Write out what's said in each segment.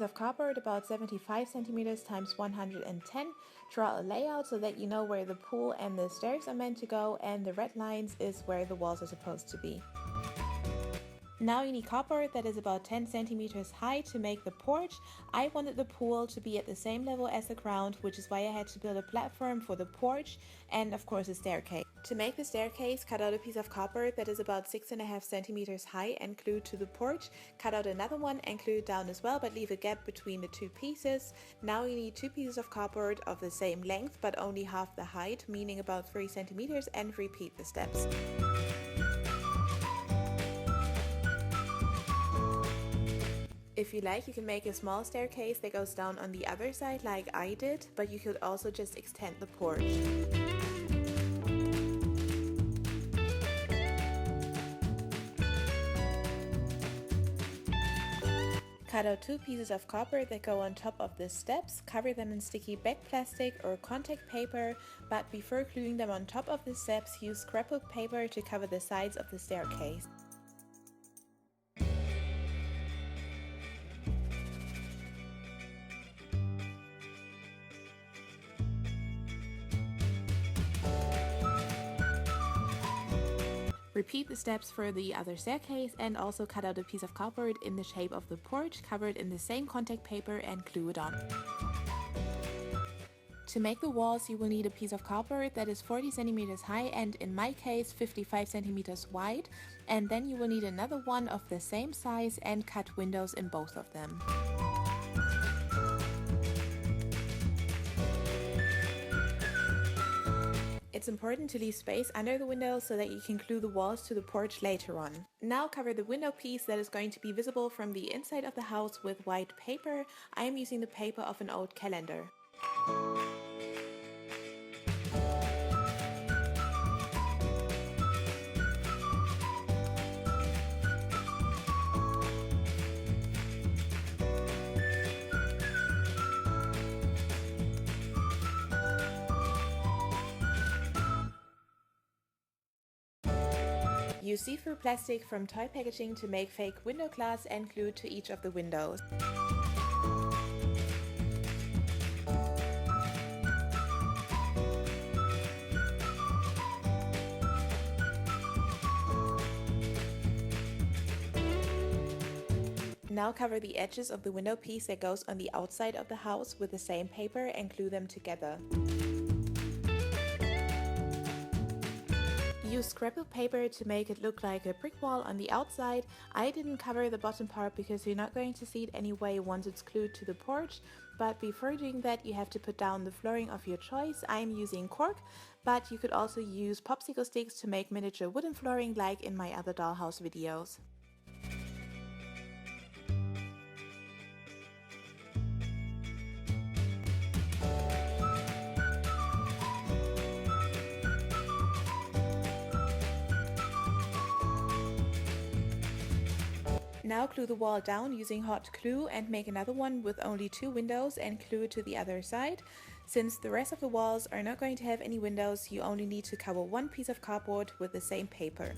of cardboard about 75 centimeters times 110. Draw a layout so that you know where the pool and the stairs are meant to go, and the red lines is where the walls are supposed to be. Now you need cardboard that is about 10 centimeters high to make the porch. I wanted the pool to be at the same level as the ground, which is why I had to build a platform for the porch and of course a staircase. To make the staircase, cut out a piece of cardboard that is about 6.5 centimeters high and glue to the porch. Cut out another one and glue it down as well, but leave a gap between the two pieces. Now you need 2 pieces of cardboard of the same length but only half the height, meaning about 3 centimeters, and repeat the steps. If you like, you can make a small staircase that goes down on the other side like I did, but you could also just extend the porch. Cut out 2 pieces of cardboard that go on top of the steps, cover them in sticky back plastic or contact paper, but before gluing them on top of the steps, use scrapbook paper to cover the sides of the staircase. Repeat the steps for the other staircase and also cut out a piece of cardboard in the shape of the porch, cover it in the same contact paper and glue it on. To make the walls, you will need a piece of cardboard that is 40 centimeters high and in my case 55 centimeters wide, and then you will need another one of the same size and cut windows in both of them. It's important to leave space under the windows so that you can glue the walls to the porch later on. Now cover the window piece that is going to be visible from the inside of the house with white paper. I am using the paper of an old calendar. Use see-through plastic from toy packaging to make fake window glass and glue to each of the windows. Now cover the edges of the window piece that goes on the outside of the house with the same paper and glue them together. Use scrapbook paper to make it look like a brick wall on the outside. I didn't cover the bottom part because you're not going to see it anyway once it's glued to the porch, but before doing that you have to put down the flooring of your choice. I'm using cork, but you could also use popsicle sticks to make miniature wooden flooring like in my other dollhouse videos. Now glue the wall down using hot glue and make another one with only 2 windows and glue it to the other side. Since the rest of the walls are not going to have any windows, you only need to cover 1 piece of cardboard with the same paper.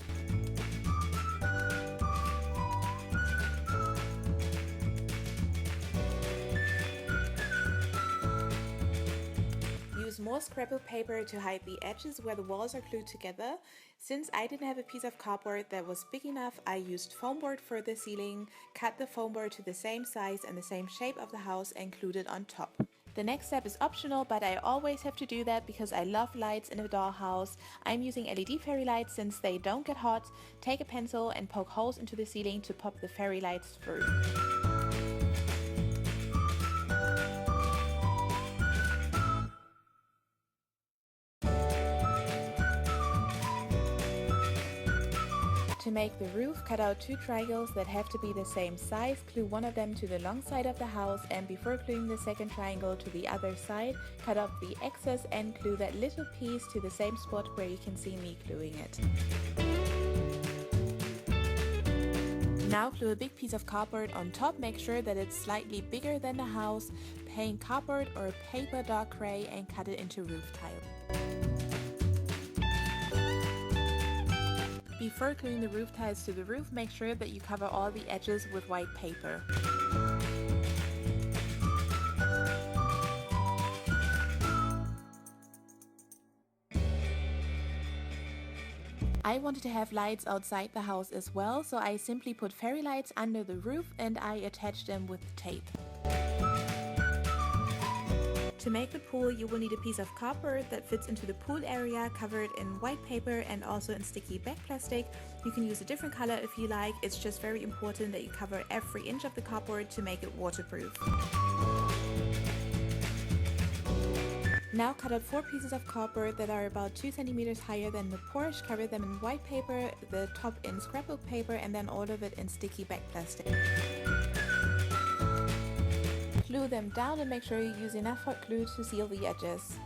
Use more scrapbook paper to hide the edges where the walls are glued together. Since I didn't have a piece of cardboard that was big enough, I used foam board for the ceiling, cut the foam board to the same size and the same shape of the house and glued it on top. The next step is optional, but I always have to do that because I love lights in a dollhouse. I'm using LED fairy lights since they don't get hot. Take a pencil and poke holes into the ceiling to pop the fairy lights through. To make the roof, cut out 2 triangles that have to be the same size, glue one of them to the long side of the house, and before gluing the second triangle to the other side, cut off the excess and glue that little piece to the same spot where you can see me gluing it. Now glue a big piece of cardboard on top, make sure that it's slightly bigger than the house, paint cardboard or paper dark gray and cut it into roof tile. Before gluing the roof tiles to the roof, make sure that you cover all the edges with white paper. I wanted to have lights outside the house as well, so I simply put fairy lights under the roof and I attached them with tape. To make the pool, you will need a piece of cardboard that fits into the pool area, covered in white paper and also in sticky back plastic. You can use a different color if you like. It's just very important that you cover every inch of the cardboard to make it waterproof. Now cut out 4 pieces of cardboard that are about 2 centimeters higher than the porch, cover them in white paper, the top in scrapbook paper, and then all of it in sticky back plastic. Glue them down and make sure you use enough hot glue to seal the edges.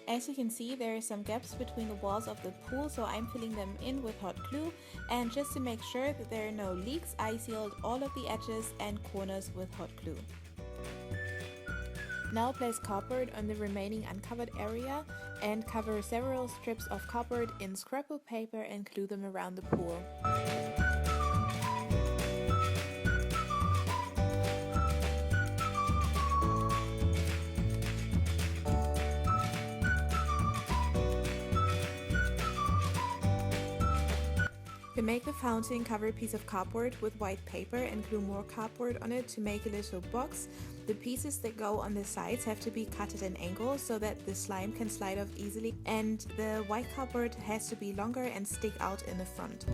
As you can see, there are some gaps between the walls of the pool, so I'm filling them in with hot glue, and just to make sure that there are no leaks, I sealed all of the edges and corners with hot glue. Now place cardboard on the remaining uncovered area and cover several strips of cardboard in scrapbook paper and glue them around the pool. To make the fountain, cover a piece of cardboard with white paper and glue more cardboard on it to make a little box. The pieces that go on the sides have to be cut at an angle so that the slime can slide off easily, and the white cardboard has to be longer and stick out in the front.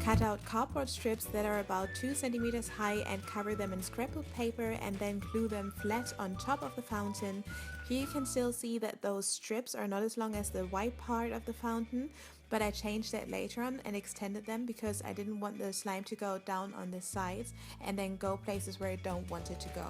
Cut out cardboard strips that are about 2 centimeters high and cover them in scrapbook paper and then glue them flat on top of the fountain. Here you can still see that those strips are not as long as the white part of the fountain, but I changed that later on and extended them because I didn't want the slime to go down on the sides and then go places where I don't want it to go.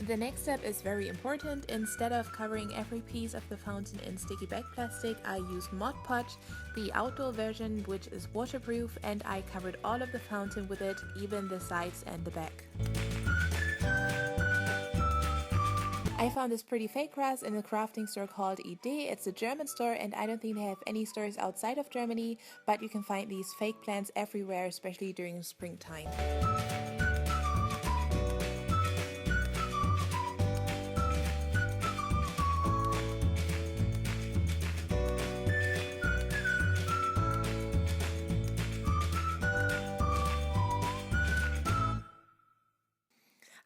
The next step is very important. Instead of covering every piece of the fountain in sticky back plastic, I used Mod Podge, the outdoor version, which is waterproof, and I covered all of the fountain with it, even the sides and the back. I found this pretty fake grass in a crafting store called Idee. It's a German store and I don't think they have any stores outside of Germany, but you can find these fake plants everywhere, especially during springtime.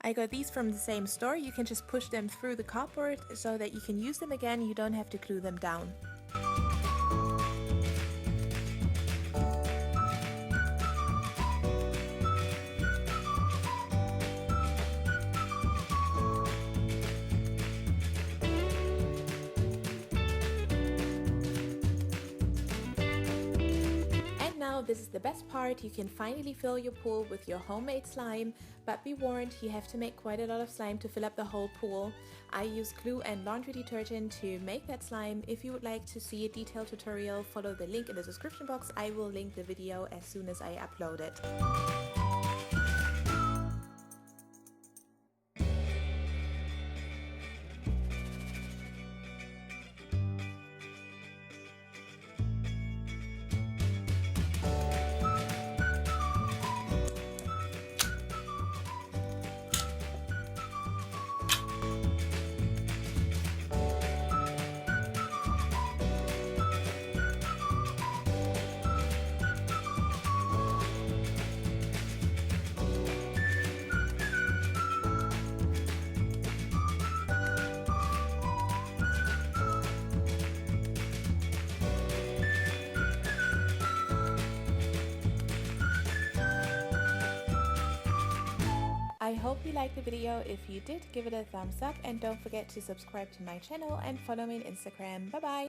I got these from the same store. You can just push them through the cardboard so that you can use them again. You don't have to glue them down. This is the best part. You can finally fill your pool with your homemade slime, but be warned, you have to make quite a lot of slime to fill up the whole pool. I use glue and laundry detergent to make that slime. If you would like to see a detailed tutorial, follow the link in the description box. I will link the video as soon as I upload it. I hope you liked the video. If you did, give it a thumbs up and don't forget to subscribe to my channel and follow me on Instagram. Bye bye!